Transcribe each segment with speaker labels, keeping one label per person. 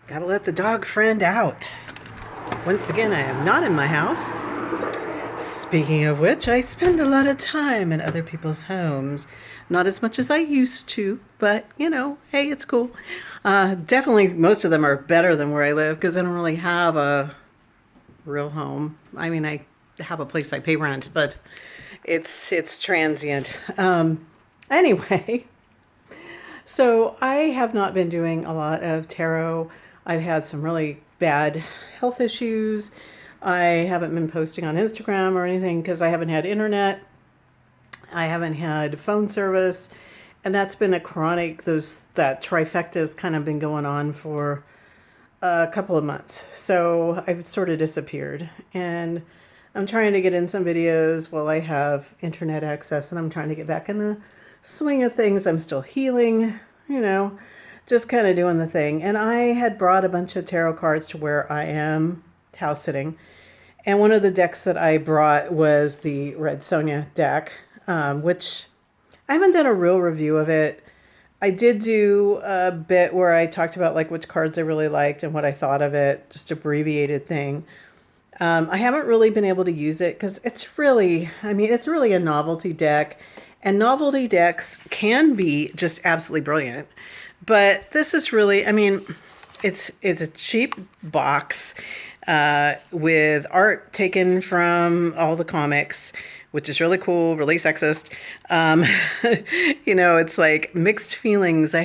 Speaker 1: Gotta let the dog friend out. Once again, I am not in my house. Speaking of which, I spend a lot of time in other people's homes. Not as much as I used to, but hey, it's cool. Definitely, most of them are better than where I live because I don't really have a real home. I mean, I have a place I pay rent, but it's transient. Anyway, so I have not been doing a lot of tarot. I've had some really bad health issues. I haven't been posting on Instagram or anything because I haven't had internet. I haven't had phone service. And that's been a chronic, that trifecta has kind of been going on for a couple of months. So I've sort of disappeared. And I'm trying to get in some videos while I have internet access, and I'm trying to get back in the swing of things. I'm still healing, just kind of doing the thing. And I had brought a bunch of tarot cards to where I am house sitting. And one of the decks that I brought was the Red Sonja deck, which I haven't done a real review of it. I did do a bit where I talked about like which cards I really liked and what I thought of it, just abbreviated thing. I haven't really been able to use it because it's really a novelty deck, and novelty decks can be just absolutely brilliant. But this is really, it's a cheap box with art taken from all the comics, which is really cool, really sexist. It's like mixed feelings.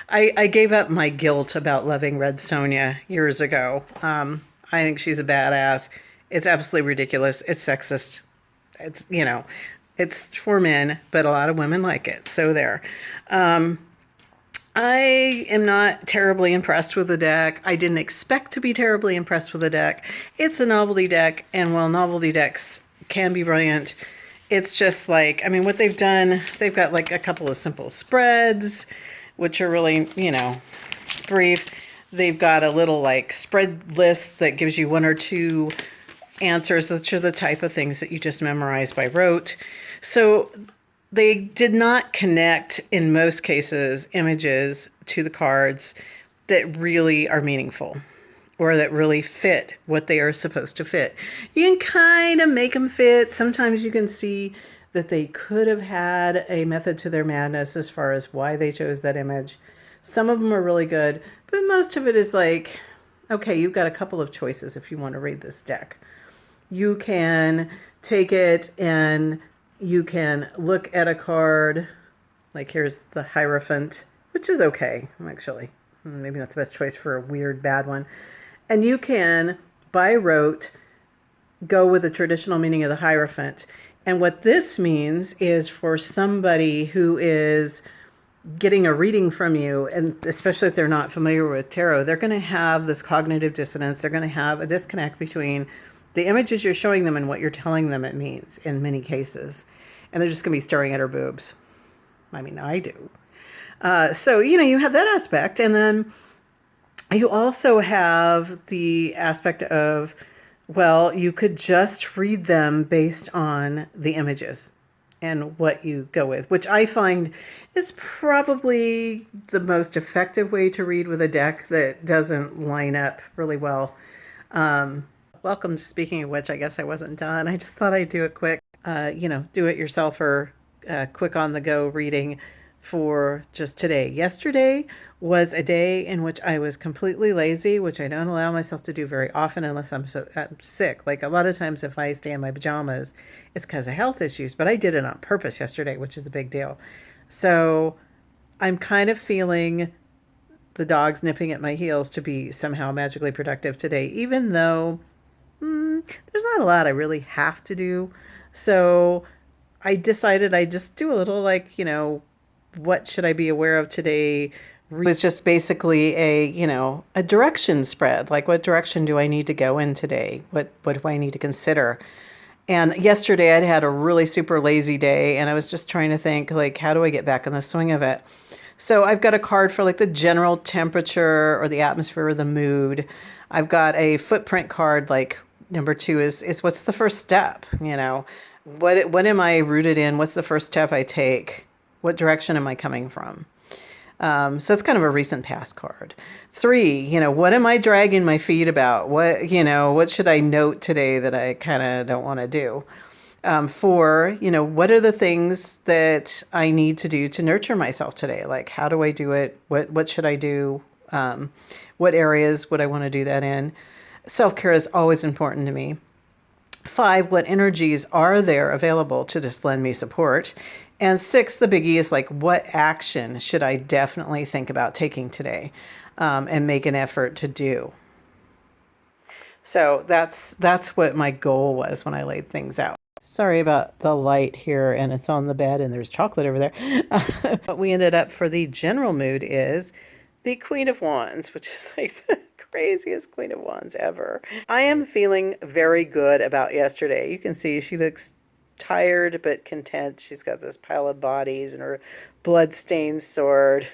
Speaker 1: I gave up my guilt about loving Red Sonja years ago. I think she's a badass. It's absolutely ridiculous. It's sexist. It's for men, but a lot of women like it. So there. I am not terribly impressed with the deck. I didn't expect to be terribly impressed with the deck. It's a novelty deck, and while novelty decks can be brilliant, it's just like, what they've done, they've got like a couple of simple spreads, which are really, brief. They've got a little like spread list that gives you one or two answers, which are the type of things that you just memorize by rote. So they did not connect, in most cases, images to the cards that really are meaningful or that really fit what they are supposed to fit. You can kind of make them fit. Sometimes you can see that they could have had a method to their madness as far as why they chose that image. Some of them are really good, but most of it is like, okay, you've got a couple of choices if you want to read this deck. You can take it and you can look at a card, like here's the Hierophant, which is okay, actually. Maybe not the best choice for a weird, bad one. And you can, by rote, go with the traditional meaning of the Hierophant. And what this means is for somebody who is getting a reading from you, and especially if they're not familiar with tarot, they're going to have this cognitive dissonance. They're going to have a disconnect between the images you're showing them and what you're telling them it means in many cases. And they're just going to be staring at her boobs. I do. So, you have that aspect. And then you also have the aspect of, well, you could just read them based on the images and what you go with, which I find is probably the most effective way to read with a deck that doesn't line up really well. Welcome to Speaking of which, I guess I wasn't done. I just thought I'd do it quick. Do it yourself or quick on the go reading for just today. Yesterday was a day in which I was completely lazy, which I don't allow myself to do very often unless I'm sick. Like a lot of times if I stay in my pajamas, it's because of health issues, but I did it on purpose yesterday, which is the big deal. So I'm kind of feeling the dogs nipping at my heels to be somehow magically productive today, even though there's not a lot I really have to do. So I decided I'd just do a little what should I be aware of today? It was just basically a direction spread. Like, what direction do I need to go in today? What do I need to consider? And yesterday I'd had a really super lazy day, and I was just trying to think, like, how do I get back in the swing of it? So I've got a card for like the general temperature or the atmosphere or the mood. I've got a footprint card, like number 2 is what's the first step? What am I rooted in? What's the first step I take? What direction am I coming from? So it's kind of a recent past card. 3, what am I dragging my feet about? What should I note today that I kind of don't want to do? 4, what are the things that I need to do to nurture myself today? Like, how do I do it? What should I do? What areas would I want to do that in? Self-care is always important to me. 5, what energies are there available to just lend me support? And 6, the biggie is like, what action should I definitely think about taking today, and make an effort to do? So that's what my goal was when I laid things out. Sorry about the light here, and it's on the bed, and there's chocolate over there. What we ended up for the general mood is the Queen of Wands, which is like the craziest Queen of Wands ever. I am feeling very good about yesterday. You can see she looks tired but content. She's got this pile of bodies and her blood-stained sword.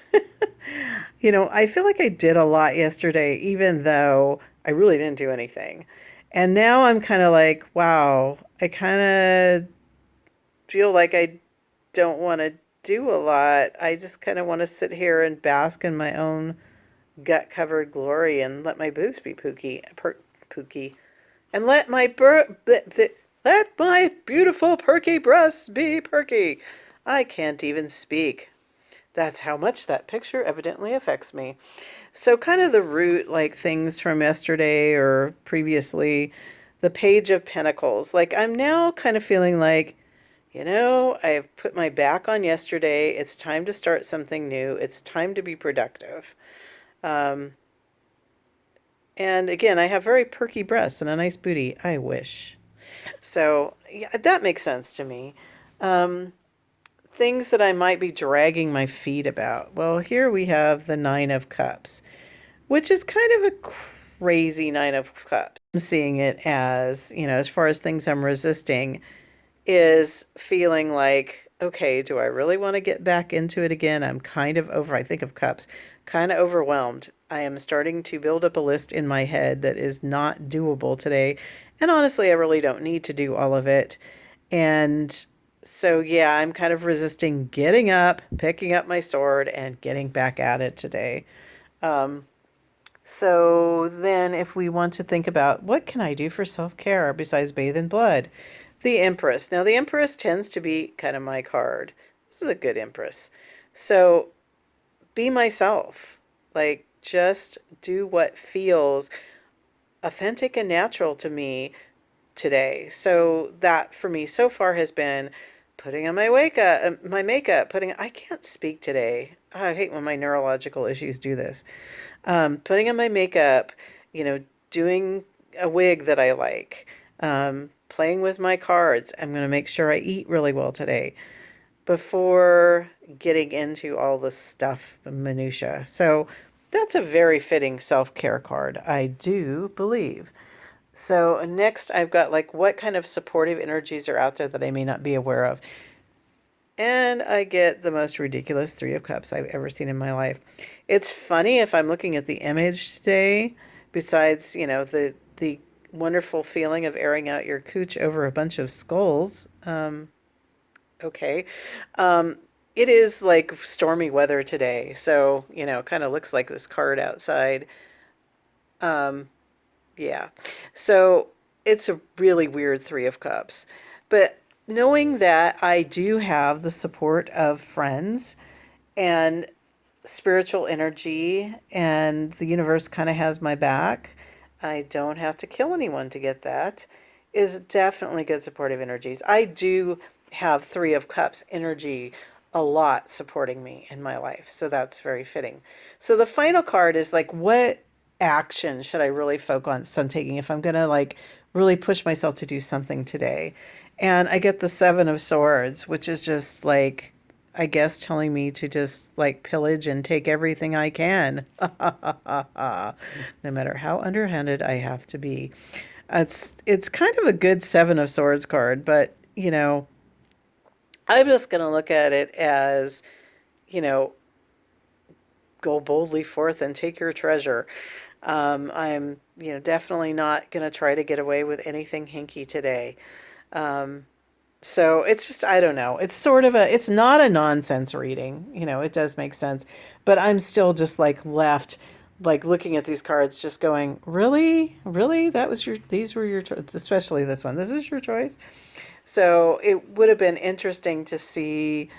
Speaker 1: I feel like I did a lot yesterday, even though I really didn't do anything. And now I'm kind of like, wow, I kind of feel like I don't want to do a lot. I just kind of want to sit here and bask in my own gut-covered glory and let my boobs be pooky, and let my beautiful perky breasts be perky. I can't even speak. That's how much that picture evidently affects me. So kind of the root, like things from yesterday or previously, the Page of Pentacles. Like I'm now kind of feeling like, I've put my back on yesterday. It's time to start something new. It's time to be productive. And again, I have very perky breasts and a nice booty. I wish. So yeah, that makes sense to me. Things that I might be dragging my feet about. Well, here we have the 9 of Cups, which is kind of a crazy 9 of Cups. I'm seeing it as, as far as things I'm resisting, is feeling like, okay, do I really want to get back into it again? I'm kind of I think of Cups, kind of overwhelmed. I am starting to build up a list in my head that is not doable today. And honestly, I really don't need to do all of it. And so, yeah, I'm kind of resisting getting up, picking up my sword, and getting back at it today. So then if we want to think about what can I do for self-care besides bathe in blood? The Empress. Now, the Empress tends to be kind of my card. This is a good Empress. So be myself. Like, just do what feels authentic and natural to me today. So that for me so far has been putting on my makeup, I can't speak today. I hate when my neurological issues do this. Putting on my makeup, doing a wig that I like, playing with my cards. I'm going to make sure I eat really well today before getting into all the stuff, minutia. So that's a very fitting self-care card, I do believe. So next I've got like what kind of supportive energies are out there that I may not be aware of. And I get the most ridiculous 3 of Cups I've ever seen in my life. It's funny if I'm looking at the image today, besides, the wonderful feeling of airing out your cooch over a bunch of skulls. Okay. It is like stormy weather today. So, kind of looks like this card outside. Yeah. So it's a really weird 3 of Cups. But knowing that I do have the support of friends and spiritual energy and the universe kind of has my back, I don't have to kill anyone to get that, is definitely good supportive energies. I do have 3 of Cups energy a lot supporting me in my life. So that's very fitting. So the final card is like, what action should I really focus on taking if I'm going to like really push myself to do something today? And I get the 7 of Swords, which is just like, I guess telling me to just like pillage and take everything I can. No matter how underhanded I have to be. It's kind of a good 7 of Swords card, but I'm just going to look at it as, go boldly forth and take your treasure. I'm, definitely not going to try to get away with anything hinky today. So it's just, I don't know. It's sort of a, it's not a nonsense reading. It does make sense. But I'm still just like left, like looking at these cards, just going, really? Really? These were your, especially this one. This is your choice. So it would have been interesting to see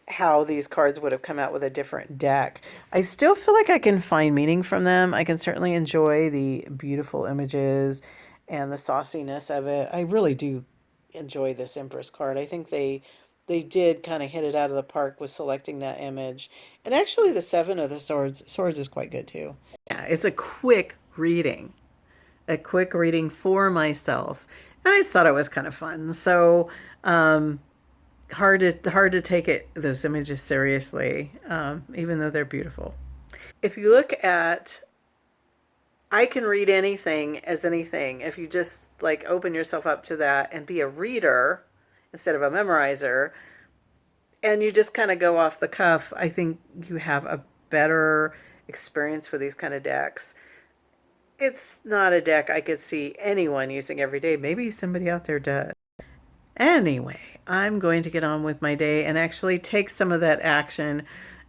Speaker 1: how these cards would have come out with a different deck. I still feel like I can find meaning from them. I can certainly enjoy the beautiful images and the sauciness of it. I really do enjoy this Empress card. I think they did kind of hit it out of the park with selecting that image. And actually the Seven of the Swords is quite good too. Yeah, it's a quick reading. A quick reading for myself. And I just thought it was kind of fun. So hard to take those images seriously, even though they're beautiful. If you look at, I can read anything as anything. If you just like open yourself up to that and be a reader instead of a memorizer, and you just kind of go off the cuff, I think you have a better experience with these kind of decks. It's not a deck I could see anyone using every day. Maybe somebody out there does. Anyway, I'm going to get on with my day and actually take some of that action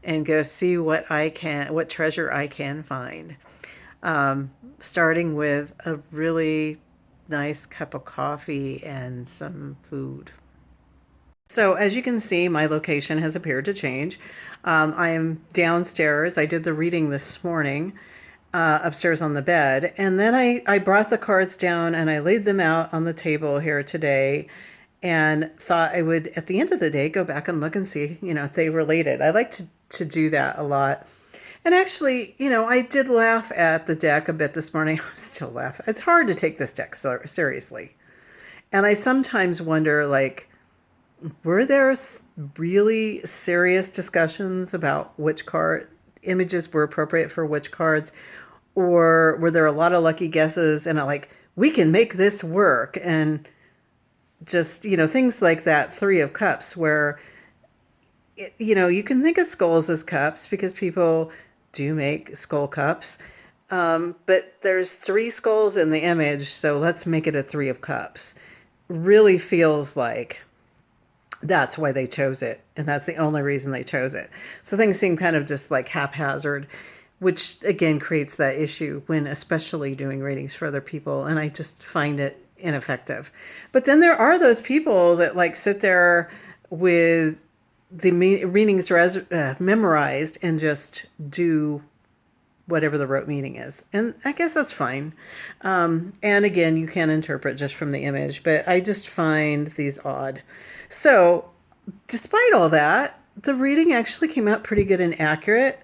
Speaker 1: and go see what treasure I can find. Starting with a really nice cup of coffee and some food. So as you can see, my location has appeared to change. I am downstairs. I did the reading this morning upstairs on the bed. And then I brought the cards down and I laid them out on the table here today and thought I would, at the end of the day, go back and look and see, if they related. I like to do that a lot. And actually, I did laugh at the deck a bit this morning. I still laugh. It's hard to take this deck seriously. And I sometimes wonder, like, were there really serious discussions about which card images were appropriate for which cards? Or were there a lot of lucky guesses and we can make this work? And just, things like that Three of Cups where, you can think of skulls as cups because people do make skull cups. But there's three skulls in the image, so let's make it a Three of Cups. Really feels like that's why they chose it. And that's the only reason they chose it. So things seem kind of just like haphazard, which again creates that issue when especially doing readings for other people. And I just find it ineffective. But then there are those people that sit there with the readings memorized and just do whatever the rote meaning is. And I guess that's fine. And again, you can interpret just from the image, but I just find these odd. So despite all that, the reading actually came out pretty good and accurate.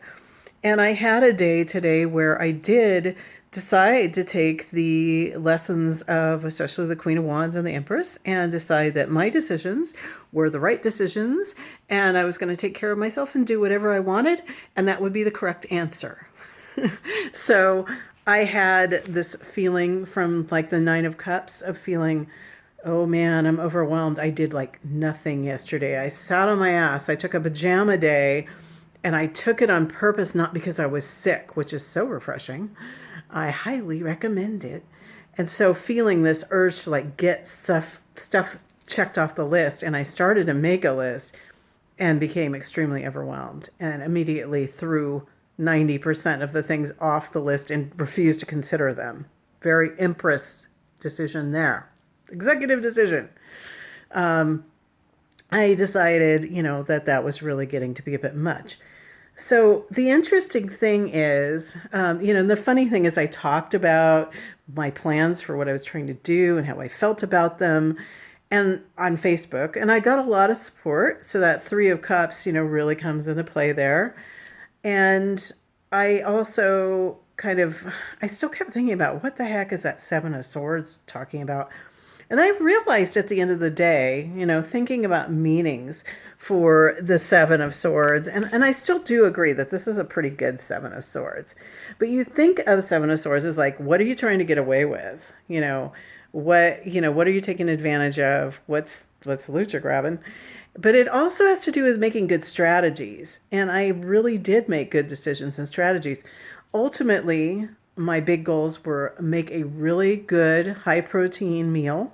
Speaker 1: And I had a day today where I did decide to take the lessons of especially the Queen of Wands and the Empress and decide that my decisions were the right decisions and I was going to take care of myself and do whatever I wanted, and that would be the correct answer. So I had this feeling from the Nine of Cups of feeling, oh man, I'm overwhelmed. I did nothing yesterday. I sat on my ass. I took a pajama day and I took it on purpose, not because I was sick, which is so refreshing. I highly recommend it. And so feeling this urge to get stuff checked off the list, and I started to make a list and became extremely overwhelmed and immediately threw 90% of the things off the list and refused to consider them. Very Empress decision there. Executive decision. I decided, that was really getting to be a bit much. So the interesting thing is, the funny thing is I talked about my plans for what I was trying to do and how I felt about them and on Facebook, and I got a lot of support. So that Three of Cups, really comes into play there. And I also I still kept thinking about what the heck is that Seven of Swords talking about? And I realized at the end of the day, thinking about meanings for the Seven of Swords, and I still do agree that this is a pretty good Seven of Swords. But you think of Seven of Swords as what are you trying to get away with? What are you taking advantage of? What's lucha grabbing? But it also has to do with making good strategies. And I really did make good decisions and strategies. Ultimately, my big goals were make a really good high protein meal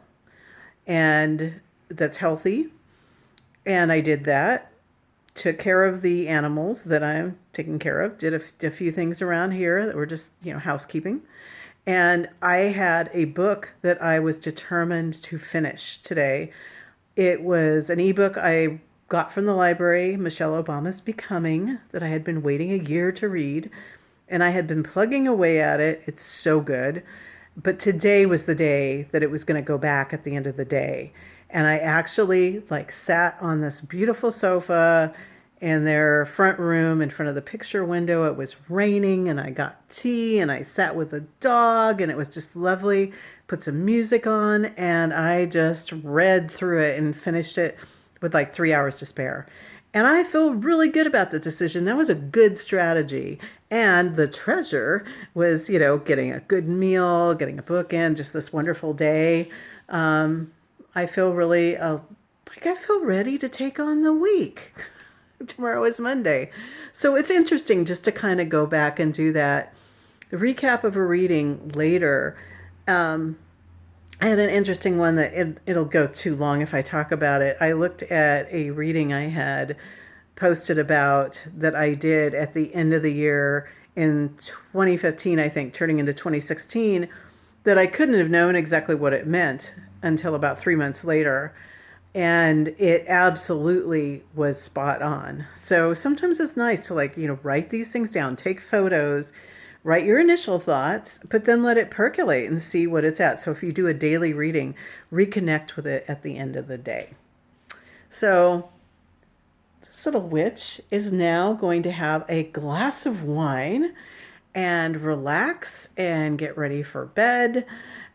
Speaker 1: and that's healthy. And I did that. Took care of the animals that I'm taking care of. Did a few things around here that were just, housekeeping. And I had a book that I was determined to finish today. It was an ebook I got from the library, Michelle Obama's Becoming, that I had been waiting a year to read. And I had been plugging away at it. It's so good. But today was the day that it was going to go back at the end of the day. And I actually sat on this beautiful sofa in their front room in front of the picture window. It was raining and I got tea and I sat with the dog and it was just lovely. Put some music on and I just read through it and finished it with 3 hours to spare. And I feel really good about the decision. That was a good strategy. And the treasure was, getting a good meal, getting a book in, just this wonderful day. I feel really I feel ready to take on the week. Tomorrow is Monday. So it's interesting just to kind of go back and do that. The recap of a reading later. I had an interesting one that it'll go too long if I talk about it. I looked at a reading I had posted about that I did at the end of the year in 2015, I think, turning into 2016, that I couldn't have known exactly what it meant until about 3 months later. And it absolutely was spot on. So sometimes it's nice to write these things down, take photos, write your initial thoughts, but then let it percolate and see what it's at. So if you do a daily reading, reconnect with it at the end of the day. So this little witch is now going to have a glass of wine and relax and get ready for bed.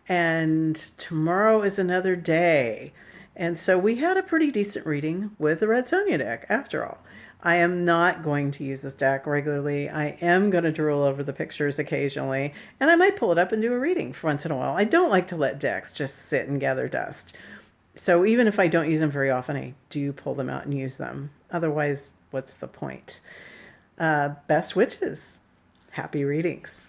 Speaker 1: And tomorrow is another day. And so we had a pretty decent reading with the Red Sonja deck after all. I am not going to use this deck regularly. I am going to drool over the pictures occasionally, and I might pull it up and do a reading for once in a while. I don't like to let decks just sit and gather dust. So even if I don't use them very often, I do pull them out and use them. Otherwise, what's the point? Best witches. Happy readings.